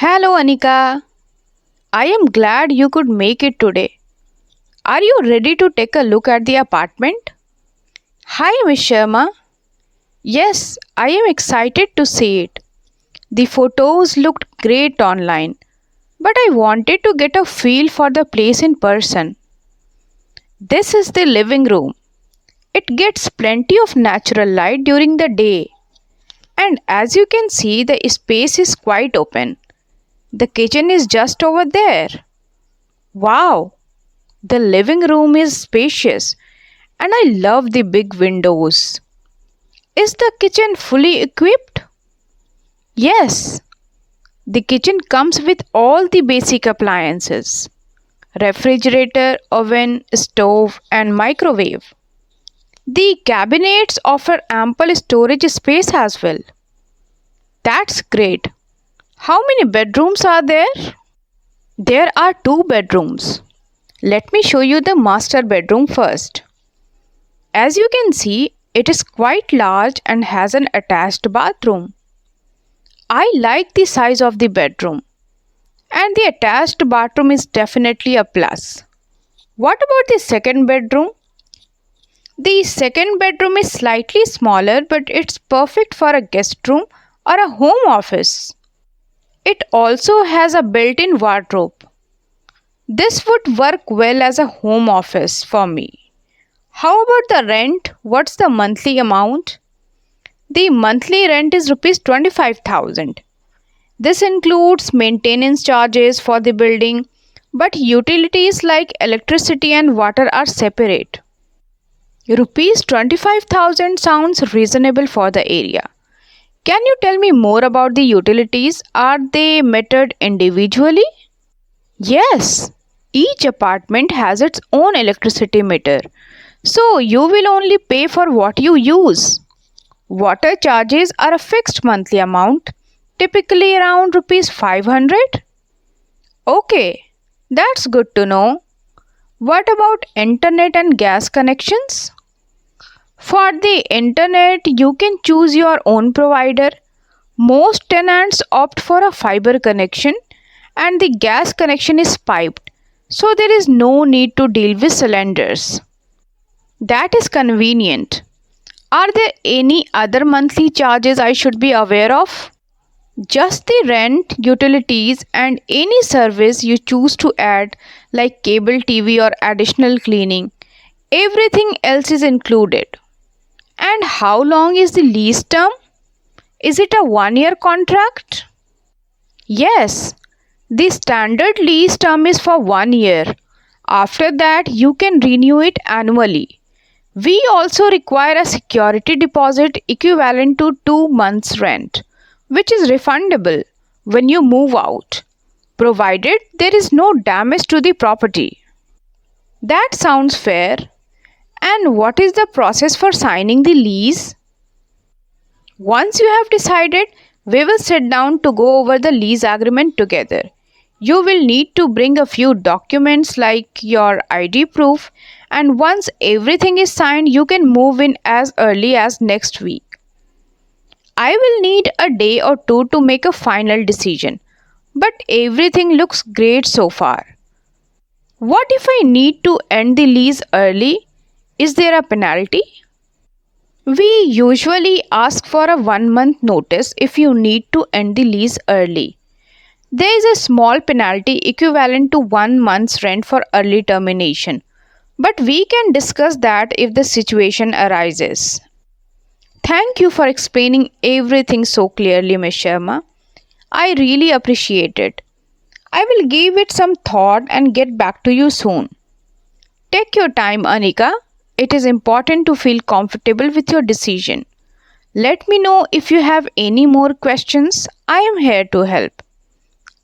Hello, Anika. I am glad you could make it today. Are you ready to take a look at the apartment? Hi, Miss Sharma. Yes, I am excited to see it. The photos looked great online, but I wanted to get a feel for the place in person. This is the living room. It gets plenty of natural light during the day, and as you can see, the space is quite open. The kitchen is just over there. Wow, the living room is spacious and I love the big windows. Is the kitchen fully equipped? Yes, the kitchen comes with all the basic appliances: refrigerator, oven, stove, and microwave. The cabinets offer ample storage space as well. That's great. How many bedrooms are there? There are two bedrooms. Let me show you the master bedroom first. As you can see, it is quite large and has an attached bathroom. I like the size of the bedroom, and the attached bathroom is definitely a plus. What about the second bedroom? The second bedroom is slightly smaller, but it's perfect for a guest room or a home office. It also has a built in wardrobe. This would work well as a home office for me. How about the rent? What's the monthly amount? The monthly rent is rupees 25,000. This includes maintenance charges for the building, but utilities like electricity and water are separate. Rupees 25,000 sounds reasonable for the area. Can you tell me more about the utilities? Are they metered individually? Yes, each apartment has its own electricity meter, so you will only pay for what you use. Water charges are a fixed monthly amount, typically around rupees 500. Okay, that's good to know. What about internet and gas connections? For the internet, you can choose your own provider. Most tenants opt for a fiber connection and the gas connection is piped, so there is no need to deal with cylinders. That is convenient. Are there any other monthly charges I should be aware of? Just the rent, utilities, and any service you choose to add, like cable TV or additional cleaning. Everything else is included. And how long is the lease term? Is it a 1 year contract? Yes, the standard lease term is for 1 year. After that, you can renew it annually. We also require a security deposit equivalent to 2 months' rent, which is refundable when you move out, provided there is no damage to the property. That sounds fair. And what is the process for signing the lease? Once you have decided, we will sit down to go over the lease agreement together. You will need to bring a few documents like your ID proof, and once everything is signed, you can move in as early as next week. I will need a day or two to make a final decision, but everything looks great so far. What if I need to end the lease early? Is there a penalty? We usually ask for a 1 month notice if you need to end the lease early. There is a small penalty equivalent to 1 month's rent for early termination, but we can discuss that if the situation arises. Thank you for explaining everything so clearly, Ms. Sharma. I really appreciate it. I will give it some thought and get back to you soon. Take your time, Anika. It is important to feel comfortable with your decision. Let me know if you have any more questions. I am here to help.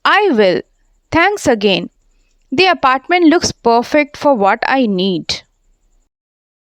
I will. Thanks again. The apartment looks perfect for what I need.